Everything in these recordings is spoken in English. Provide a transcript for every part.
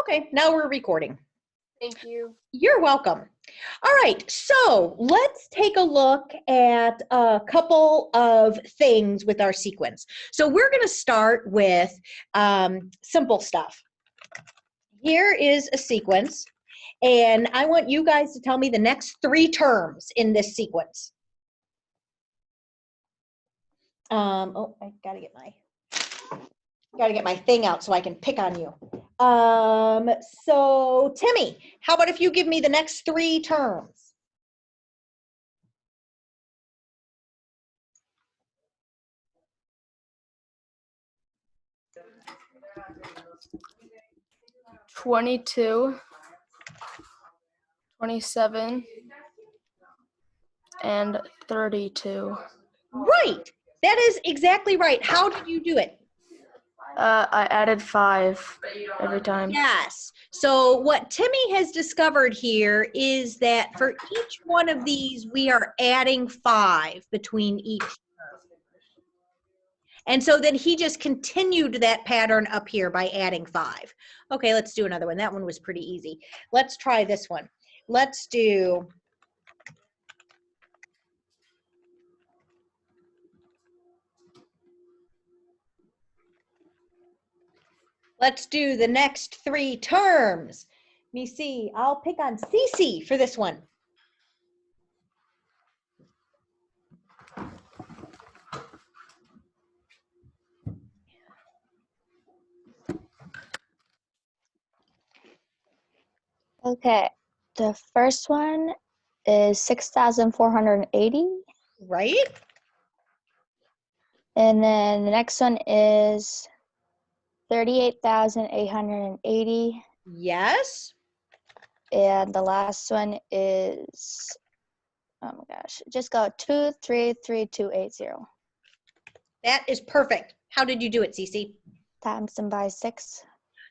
Okay, now we're recording. Thank you. You're welcome. All right, so let's take a look at a couple of things with our sequence. So we're going to start with simple stuff. Here is a sequence, and I want you guys to tell me the next 3 terms in this sequence. Oh, I gotta get my thing out so I can pick on you. So Timmy, how about if you give me the next 3 terms? $22, $27, and $32. Right, that is exactly right. How did you do it? I added 5 every time. Yes. So what Timmy has discovered here is that for each one of these, we are adding 5 between each term. And so then he just continued that pattern up here by adding 5. Okay, let's do another one. That one was pretty easy. Let's try this one. Let's do the next 3 terms. Let me see. I'll pick on Cece for this one. Okay, the first one is 6,480. Right? And then the next one is 38,880. Yes. And the last one is, oh my gosh, just go 2,33280. That is perfect. How did you do it, Cece? Times them by 6.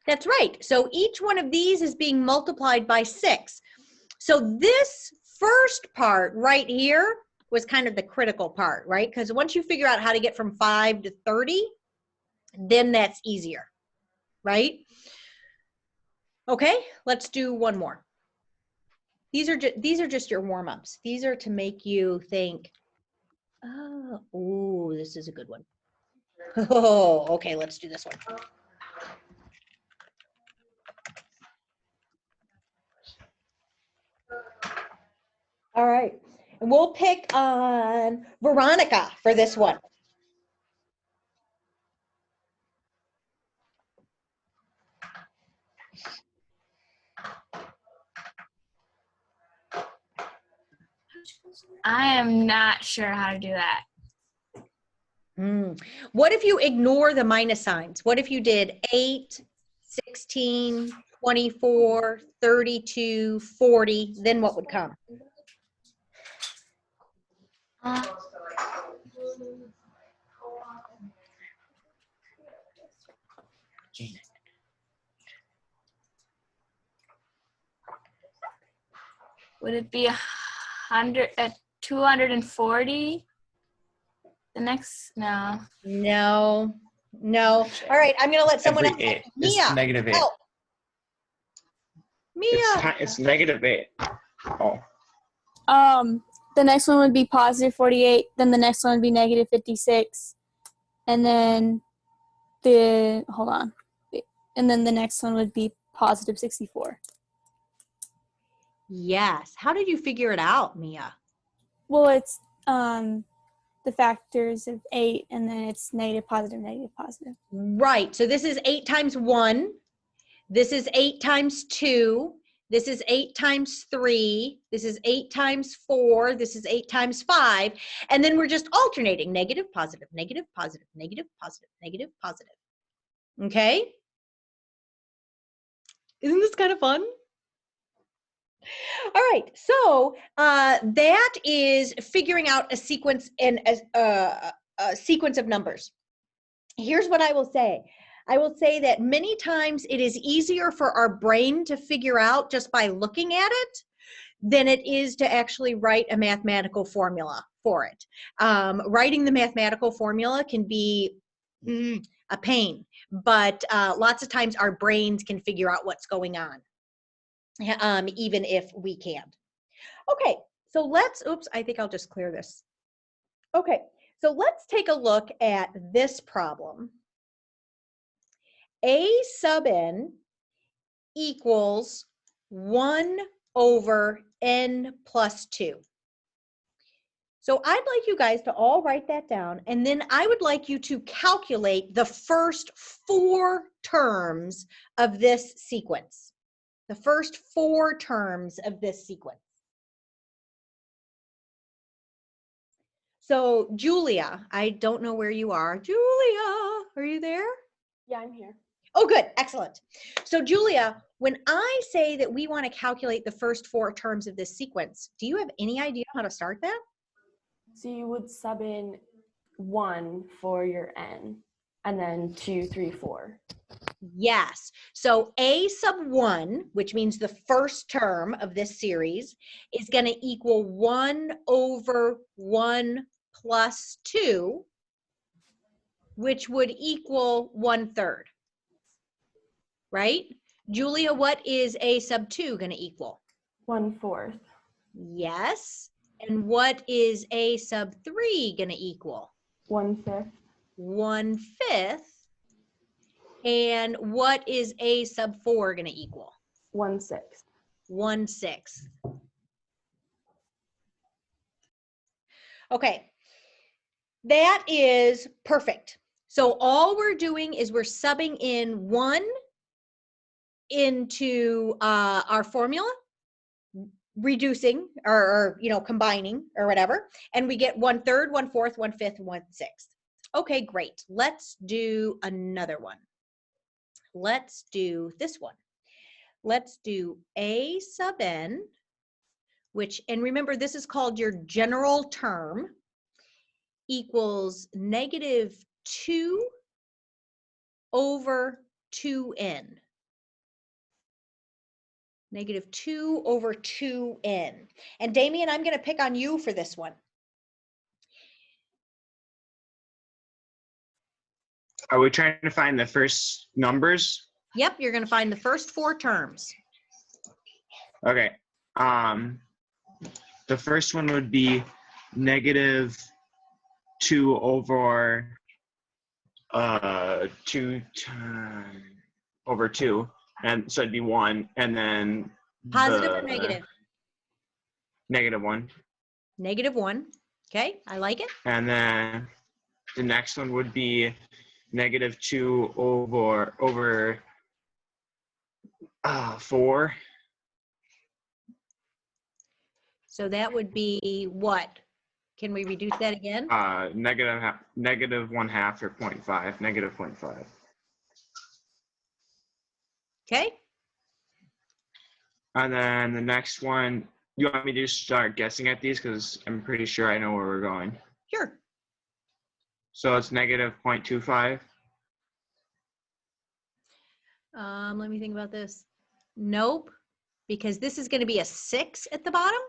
That's right. So each one of these is being multiplied by 6. So this first part right here was kind of the critical part, right? Because once you figure out how to get from 5 to 30, then that's easier, right? Okay, let's do one more. These are just your warm-ups. These are to make you think, oh, this is a good one. Oh, okay, let's do this one. All right, and we'll pick on Veronica for this one. I am not sure how to do that. What if you ignore the minus signs? What if you did 8, 16, 24, 32, 40, then what would come? Would it be 240? The next, no. No. All right, I'm gonna let someone else. Mia, Mia, it's negative 8. help. Mia. It's negative 8. Oh. The next one would be positive 48. Then the next one would be negative 56. And then and then the next one would be positive 64. Yes. How did you figure it out, Mia? Well, it's the factors of 8, and then it's negative, positive, negative, positive. Right. So this is 8 times 1. This is 8 times 2. This is 8 times 3. This is 8 times 4. This is 8 times 5. And then we're just alternating negative, positive, negative, positive, negative, positive, negative, positive. Okay? Isn't this kind of fun? All right, so that is figuring out a sequence and a sequence of numbers. Here's what I will say. I will say that many times it is easier for our brain to figure out just by looking at it than it is to actually write a mathematical formula for it. Writing the mathematical formula can be a pain, but lots of times our brains can figure out what's going on, even if we can't. Okay, so let's, oops, I think I'll just clear this. Okay, so let's take a look at this problem. A sub n equals 1 over n plus 2. So I'd like you guys to all write that down, and then I would like you to calculate the first 4 terms of this sequence. The first 4 terms of this sequence. So Julia, I don't know where you are. Julia, are you there? Yeah, I'm here. Oh, good, excellent. So Julia, when I say that we want to calculate the first 4 terms of this sequence, do you have any idea how to start that? So you would sub in 1 for your n, and then 2, 3, 4. Yes. So A sub 1, which means the first term of this series, is going to equal 1 over 1 plus 2, which would equal 1/3. Right? Julia, what is A sub 2 going to equal? 1/4. Yes. And what is A sub 3 going to equal? 1/5. 1/5. And what is A sub 4 going to equal? 1/6. 1/6. Okay, that is perfect. So all we're doing is we're subbing in 1 into our formula, reducing or combining or whatever, and we get 1/3, 1/4, 1/5, 1/6. Okay, great. Let's do another one. Let's do this one. Let's do A sub n, which, and remember, this is called your general term, equals -2 over 2n. -2 over 2n. And Damien, I'm going to pick on you for this one. Are we trying to find the first numbers? Yep, you're going to find the first 4 terms. Okay. The first one would be -2 over 2 over 2, and so it'd be 1, and then Positive or negative? -1. -1. Okay, I like it. And then the next one would be -2 over 4. So that would be what? Can we reduce that again? -1/2 or 0.5, -0.5. Okay. And then the next one, you want me to start guessing at these because I'm pretty sure I know where we're going. Sure. So it's -0.25. Let me think about this. Nope, because this is going to be a 6 at the bottom,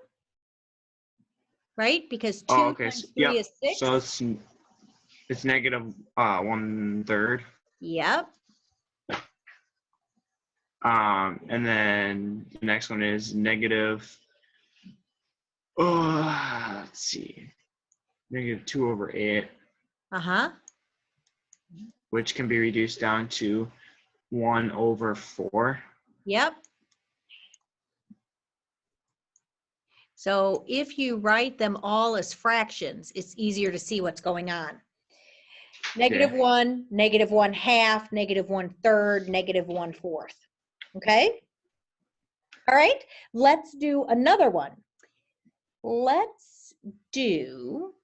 right? Because 2 Oh, okay. times 3 Yep. is 6. So it's -1/3. Yep. And then the next one is let's see, -2 over 8, Uh-huh. which can be reduced down to 1 over 4. Yep. So if you write them all as fractions, it's easier to see what's going on. -1, -1/2, -1/3, -1/4. Okay? All right, let's do another one. Let's do,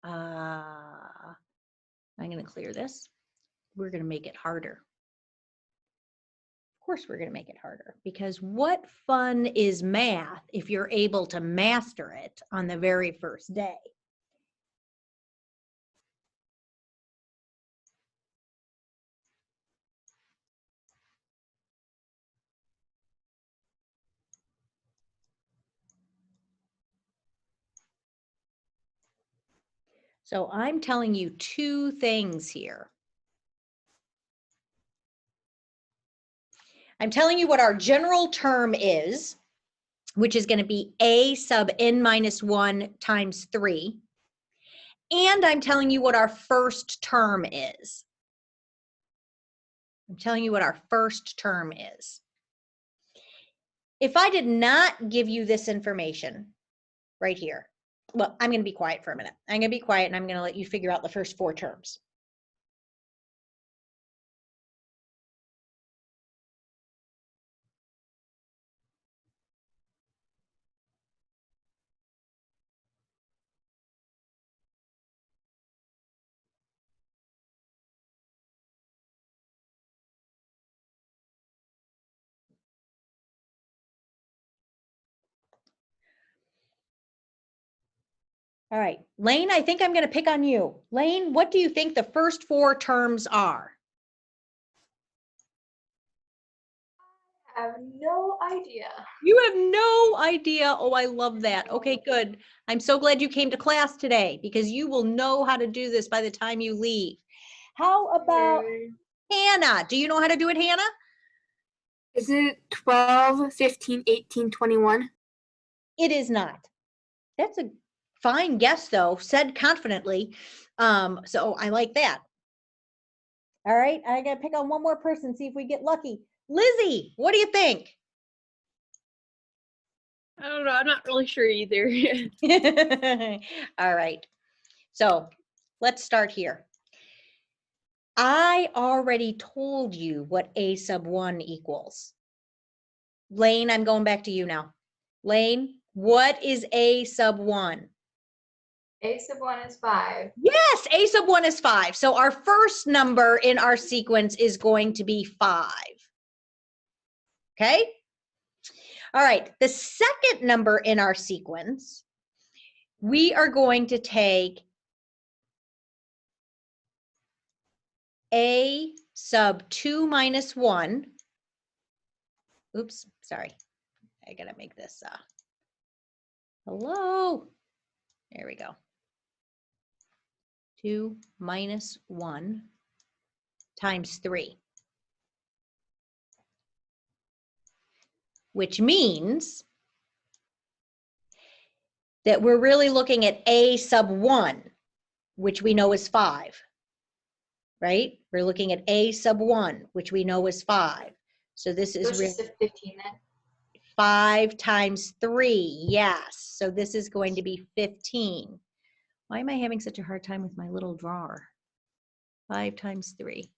I'm going to clear this. We're going to make it harder. Of course, we're going to make it harder, because what fun is math if you're able to master it on the very first day? So I'm telling you 2 things here. I'm telling you what our general term is, which is going to be a sub n minus 1 times 3. And I'm telling you what our first term is. I'm telling you what our first term is. If I did not give you this information right here, well, I'm going to be quiet for a minute. I'm going to be quiet and I'm going to let you figure out the first 4 terms. All right, Lane, I think I'm going to pick on you. Lane, what do you think the first 4 terms are? I have no idea. You have no idea. Oh, I love that. Okay, good. I'm so glad you came to class today because you will know how to do this by the time you leave. How about Hannah? Do you know how to do it, Hannah? Is it 12, 15, 18, 21? It is not. That's a fine guess, though, said confidently. So I like that. All right, I got to pick on one more person, see if we get lucky. Lizzie, what do you think? I don't know. I'm not really sure either. All right. So let's start here. I already told you what a sub 1 equals. Lane, I'm going back to you now. Lane, what is a sub 1? A sub 1 is 5. Yes, a sub 1 is 5. So our first number in our sequence is going to be 5. Okay? All right, the second number in our sequence, we are going to take a sub 2 minus 1. Oops, sorry. I gotta make this, hello. There we go. 2 minus 1 times 3. Which means that we're really looking at a sub 1, which we know is 5, right? We're looking at a sub 1, which we know is 5. So this is really 15 then. 5 times 3, yes. So this is going to be 15. Why am I having such a hard time with my little drawer? 5 times 3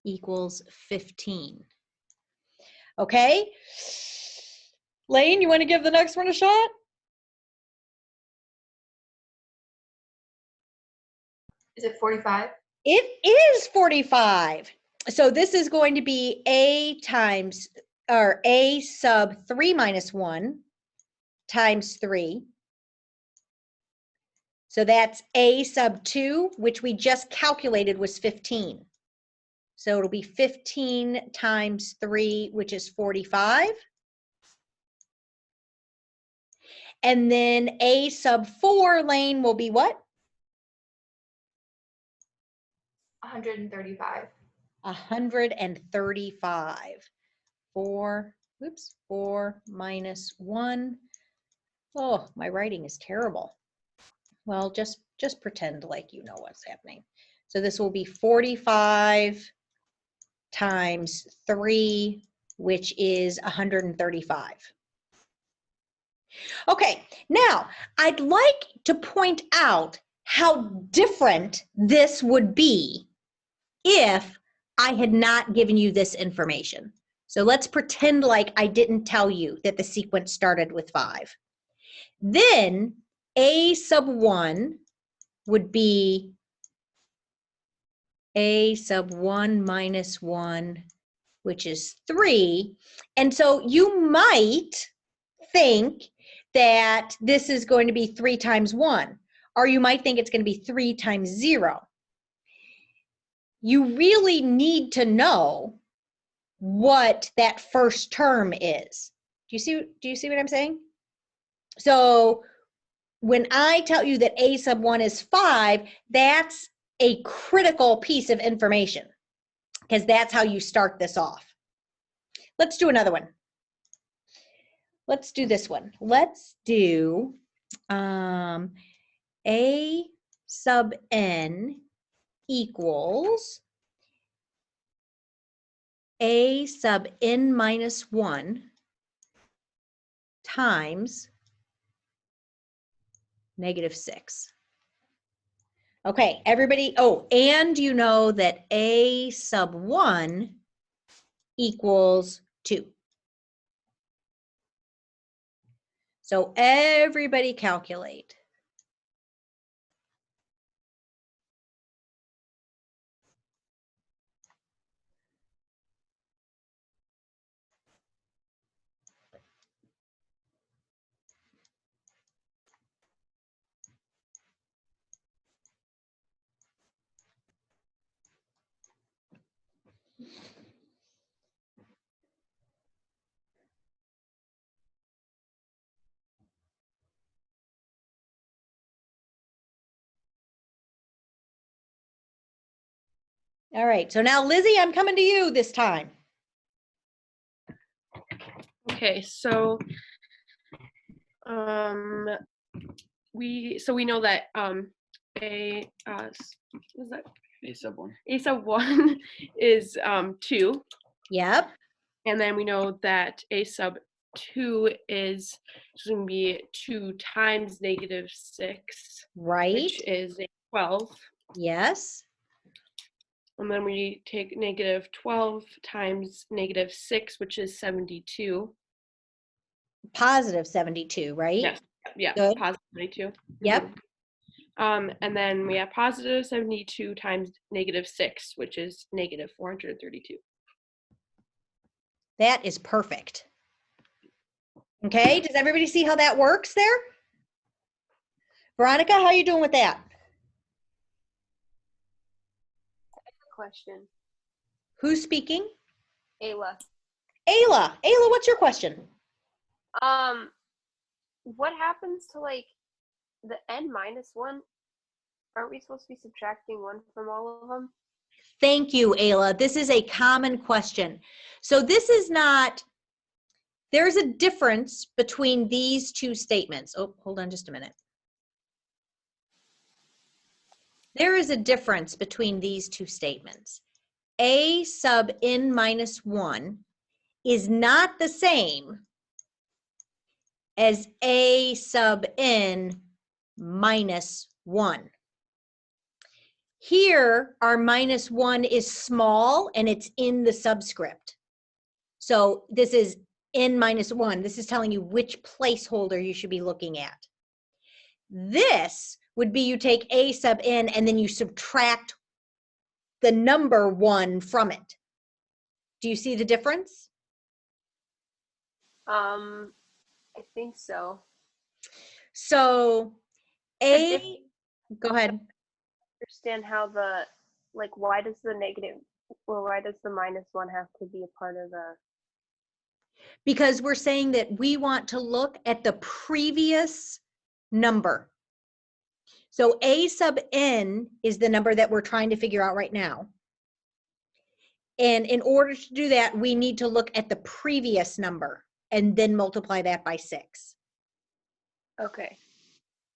equals 15. Okay? Lane, you want to give the next one a shot? Is it 45? It is 45. So this is going to be a sub 3 minus 1 times 3. So that's a sub 2, which we just calculated was 15. So it'll be 15 times 3, which is 45. And then a sub 4, Lane, will be what? 135. 135. 4 minus 1. Oh, my writing is terrible. Well, just pretend like you know what's happening. So this will be 45 times 3, which is 135. Okay, now I'd like to point out how different this would be if I had not given you this information. So let's pretend like I didn't tell you that the sequence started with 5. Then a sub 1 would be a sub 1 minus 1, which is 3. And so you might think that this is going to be 3 times 1, or you might think it's going to be 3 times 0. You really need to know what that first term is. Do you see what I'm saying? So when I tell you that a sub 1 is 5, that's a critical piece of information because that's how you start this off. let's do another one. Let's do this one. Let's do A sub n equals A sub n minus 1 times -6. Okay, everybody, oh, and you know that A sub 1 equals 2. So everybody calculate. All right, so now Lizzie, I'm coming to you this time. Okay, so we know that a what is that? A sub 1. A sub 1 is 2, Yep, and then we know that a sub 2 is going to be 2 times -6, right. which is a 12. Yes, And then we take -12 times -6, which is 72. positive 72, right? Yes, yeah, Good. positive 72. Yep, And then we have positive 72 times -6, which is -432. that is perfect. Okay, does everybody see how that works there? Veronica, how are you doing with that? Question. Who's speaking? Ayla. Ayla. Ayla, what's your question? What happens to like the n minus 1? Aren't we supposed to be subtracting 1 from all of them? Thank you, Ayla. This is a common question. So this is not, there's a difference between these two statements. Oh, hold on just a minute. There is a difference between these two statements. A sub n minus 1 is not the same as A sub n minus 1. Here, our -1 is small and it's in the subscript. So this is n minus 1. This is telling you which placeholder you should be looking at. This would be you take A sub n and then you subtract the number 1 from it. Do you see the difference? I think so. So A, go ahead. Understand how the why does the -1 have to be a part of the? Because we're saying that we want to look at the previous number. So A sub n is the number that we're trying to figure out right now. And in order to do that, we need to look at the previous number and then multiply that by 6. Okay,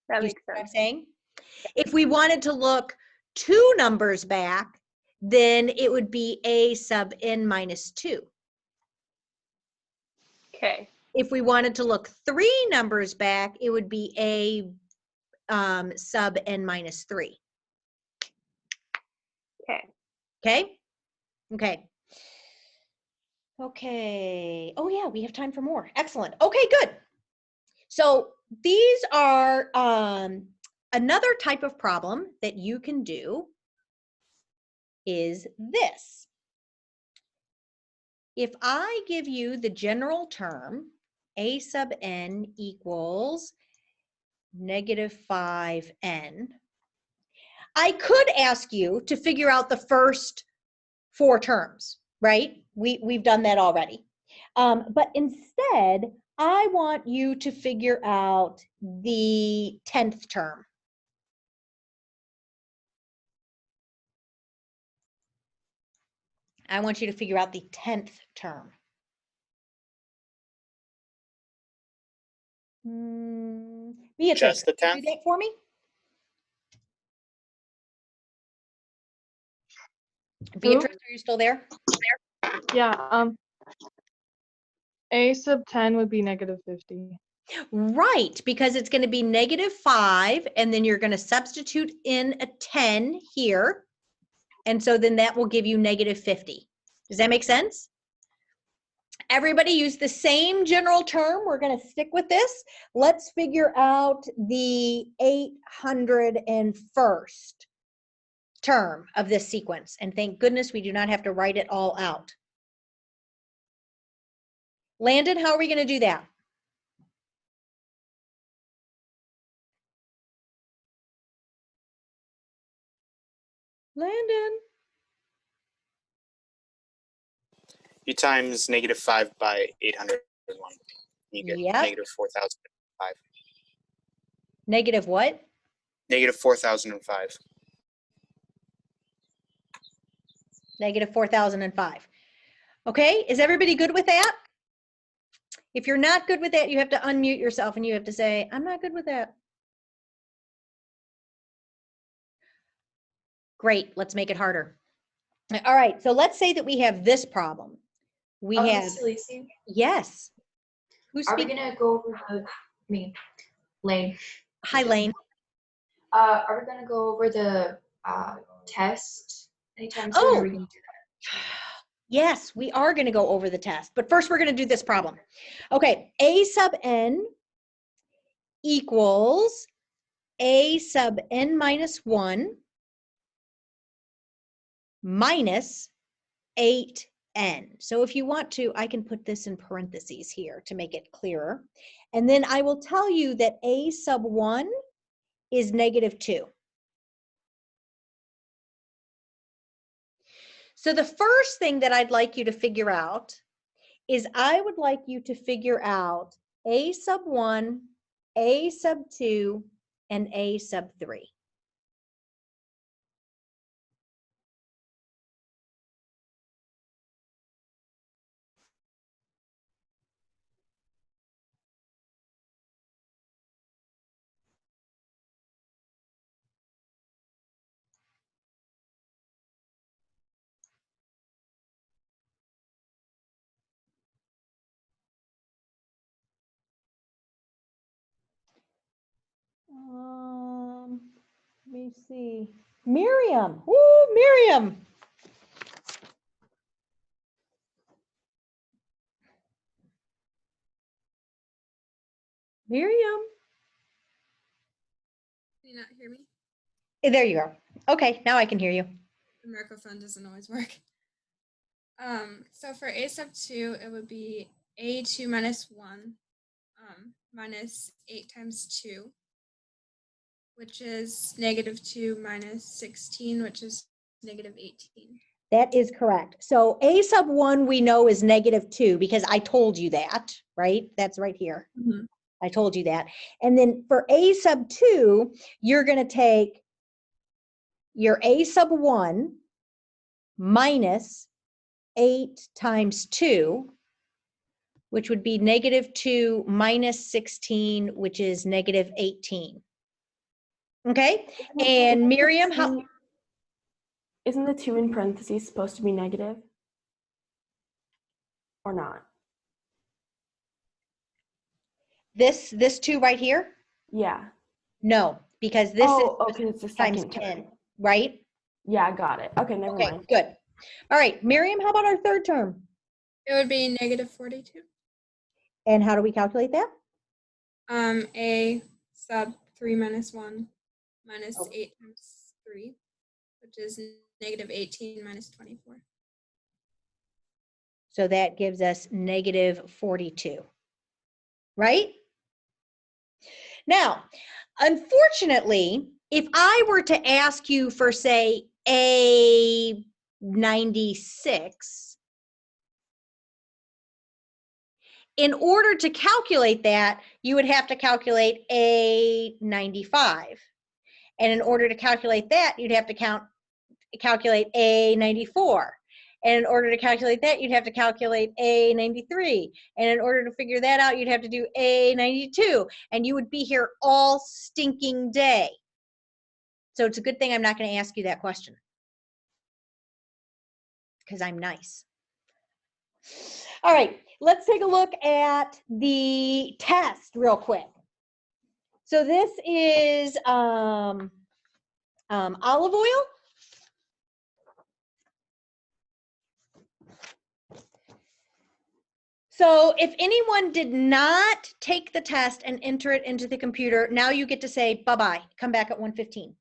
that You makes see what I'm sense. saying? If we wanted to look 2 numbers back, then it would be A sub n minus 2. Okay. If we wanted to look 3 numbers back, it would be A sub n minus 3. Okay. Okay? Okay. Okay. Oh yeah, we have time for more. Excellent. Okay, good. So these are another type of problem that you can do is this. If I give you the general term, A sub n equals -5n, I could ask you to figure out the first 4 terms, right? We've done that already. But instead, I want you to figure out the 10th term. I want you to figure out the 10th term. Beatrice, Just the can you 10th? do that for me? Beatrice, are you still there? Yeah, a sub 10 would be negative 50. Right, because it's going to be -5, and then you're going to substitute in a 10 here. And so then that will give you -50. Does that make sense? Everybody use the same general term. We're going to stick with this. Let's figure out the 801st term of this sequence. And thank goodness we do not have to write it all out. Landon, how are we going to do that? Landon. You times -5 by 801. You get Yep. -4,005. Negative what? -4,005. -4,005. Okay, is everybody good with that? If you're not good with that, you have to unmute yourself and you have to say, I'm not good with that. Great, let's make it harder. All right, so let's say that we have this problem. We have, Miss Lacey, yes. Who's are we speaking? gonna go over Lane? Hi, Lane. Are we gonna go over the test anytime soon? Or are we gonna do that? Yes, we are going to go over the test, but first we're going to do this problem. Okay, a sub n equals a sub n minus 1 minus 8n. So if you want to, I can put this in parentheses here to make it clearer. And then I will tell you that a sub 1 is -2. So the first thing that I'd like you to figure out is I would like you to figure out a sub 1, a sub 2, and a sub 3. Let me see. Miriam. Woo, Miriam. Miriam. Can you not hear me? There you are. Okay, now I can hear you. The microphone doesn't always work. So for a sub 2, it would be a2 minus 1 minus 8 times 2, which is -2 minus 16, which is -18. That is correct. So a sub 1 we know is -2 because I told you that, right? That's right here. Mm-hmm. I told you that. And then for a sub 2, you're going to take your a sub 1 minus 8 times 2, which would be -2 minus 16, which is -18. Okay? And Miriam, how? Isn't the 2 in parentheses supposed to be negative? Or not? This 2 right here? Yeah. No, because this is okay, it's the times second 10, term. right? Yeah, got it. Okay, never Okay, mind. good. All right, Miriam, how about our third term? It would be -42. And how do we calculate that? A sub 3 minus 1 minus Oh. 8 times 3, which is -18 minus 24. So that gives us -42, right? Now, unfortunately, if I were to ask you for, say, a 96, in order to calculate that, you would have to calculate a 95. And in order to calculate that, you'd have to calculate a 94. And in order to calculate that, you'd have to calculate A93. And in order to figure that out, you'd have to do A92. And you would be here all stinking day. So it's a good thing I'm not going to ask you that question, because I'm nice. All right, let's take a look at the test real quick. So this is olive oil. So if anyone did not take the test and enter it into the computer, now you get to say bye-bye. Come back at 1:15.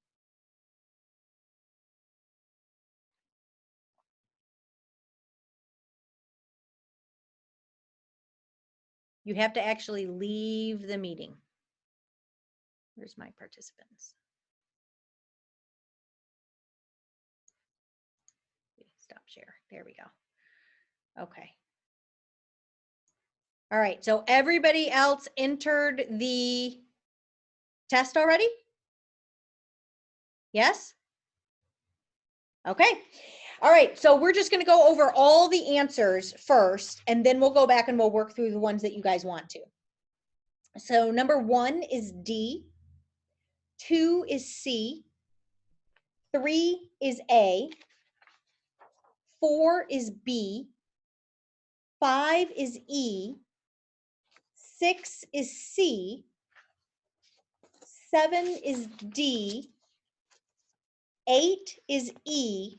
You have to actually leave the meeting. Where's my participants? Stop share. There we go. Okay. All right. So everybody else entered the test already? Yes? Okay. All right. So we're just going to go over all the answers first, and then we'll go back and we'll work through the ones that you guys want to. So number 1 is D. 2 is C. 3 is A. 4 is B. 5 is E. 6 is C. 7 is D. 8 is E.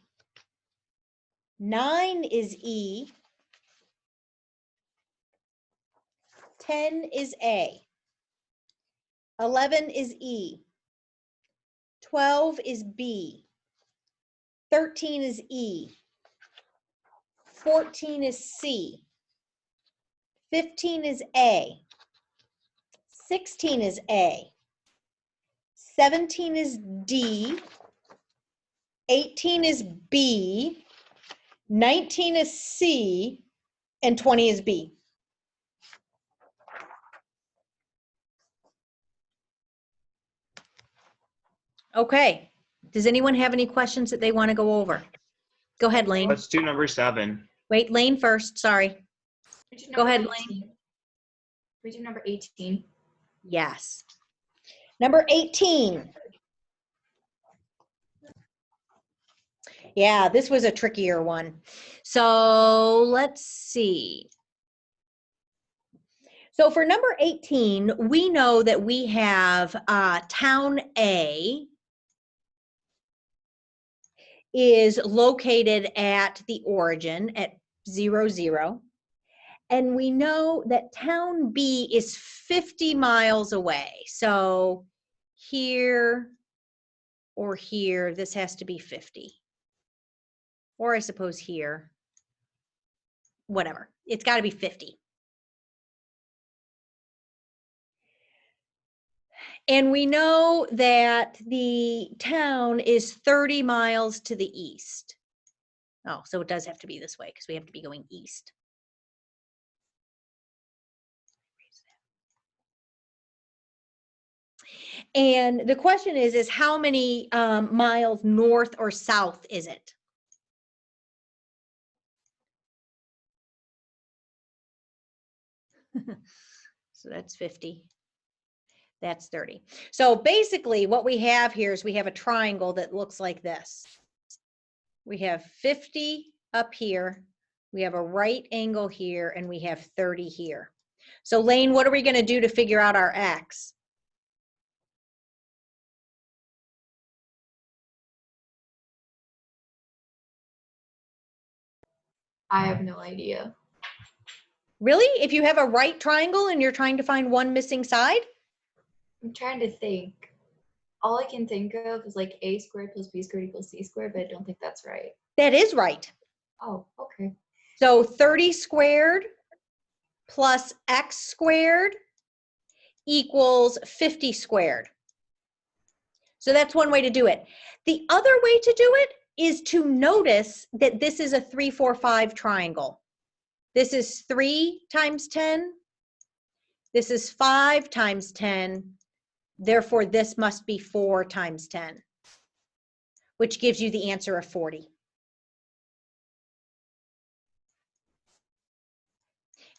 9 is E. 10 is A. 11 is E. 12 is B. 13 is E. 14 is C. 15 is A. 16 is A. 17 is D. 18 is B. 19 is C. And 20 is B. Okay. Does anyone have any questions that they want to go over? Go ahead, Lane. Let's do number 7. Wait, Lane first. Sorry. Go ahead, Lane. We do number 18. Yes. Number 18. Yeah, this was a trickier one. So let's see. So for number 18, we know that we have town A is located at the origin at 0, 0. And we know that town B is 50 miles away. So here or here, this has to be 50. Or I suppose here, whatever. It's got to be 50. And we know that the town is 30 miles to the east. Oh, so it does have to be this way because we have to be going east. And the question is how many miles north or south is it? So that's 50. That's 30. So basically what we have here is we have a triangle that looks like this. We have 50 up here. We have a right angle here, and we have 30 here. So Lane, what are we going to do to figure out our X? I have no idea. Really? If you have a right triangle and you're trying to find one missing side? I'm trying to think. All I can think of is like a squared plus b squared equals c squared, but I don't think that's right. That is right. Oh, okay. So 30 squared plus x squared equals 50 squared. So that's one way to do it. The other way to do it is to notice that this is a 3, 4, 5 triangle. This is 3 times 10. This is 5 times 10. Therefore, this must be 4 times 10, which gives you the answer of 40.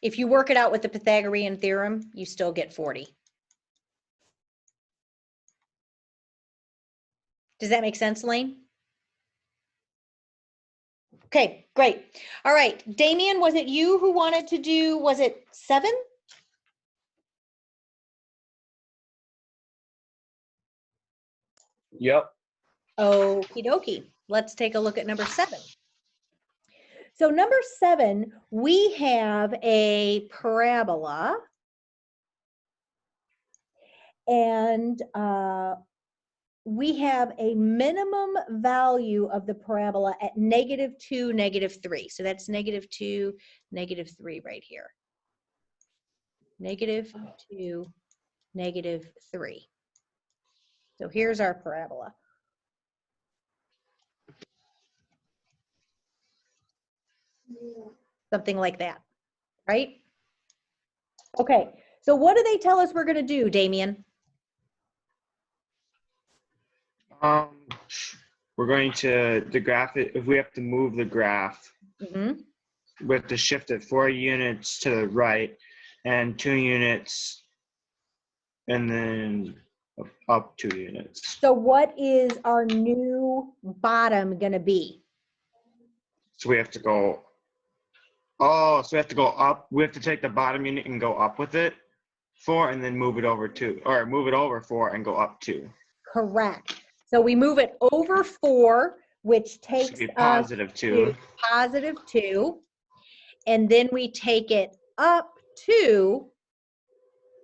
If you work it out with the Pythagorean theorem, you still get 40. Does that make sense, Lane? Okay, great. All right, Damien, was it you who wanted to do, was it 7? Yep. Okie dokie. Let's take a look at number 7. So number 7, we have a parabola, and we have a minimum value of the parabola at -2, -3. So that's -2, -3 right here. -2, -3. So here's our parabola. Something like that, right? Okay, so what do they tell us we're going to do, Damien? We're going to the graph it if we have to move the graph. Mm-hmm. We have to shift it 4 units to the right and 2 units, and then up 2 units. So what is our new bottom going to be? So we have to go. Oh, so we have to go up. We have to take the bottom unit and go up with it 4, and then move it over 2, or move it over 4 and go up 2. Correct. So we move it over 4, which takes Should be us +2. to +2, and then we take it up 2,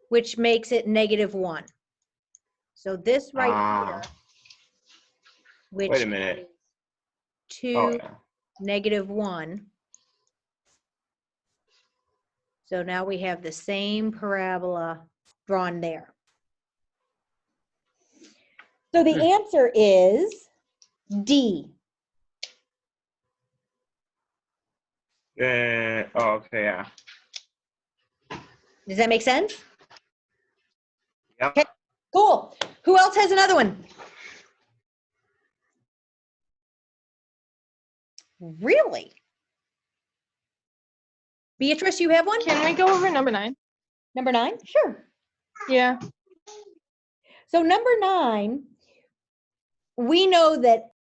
which makes it -1. So this right here, which Wait a minute. is 2, Oh, yeah. -1. So now we have the same parabola drawn there. So the answer is D. Oh, okay, yeah. Does that make sense? Yep. Okay, cool. Who else has another one? Really? Beatrice, you have one? Can we go over number 9? Number 9? Sure. Yeah. So number 9, we know that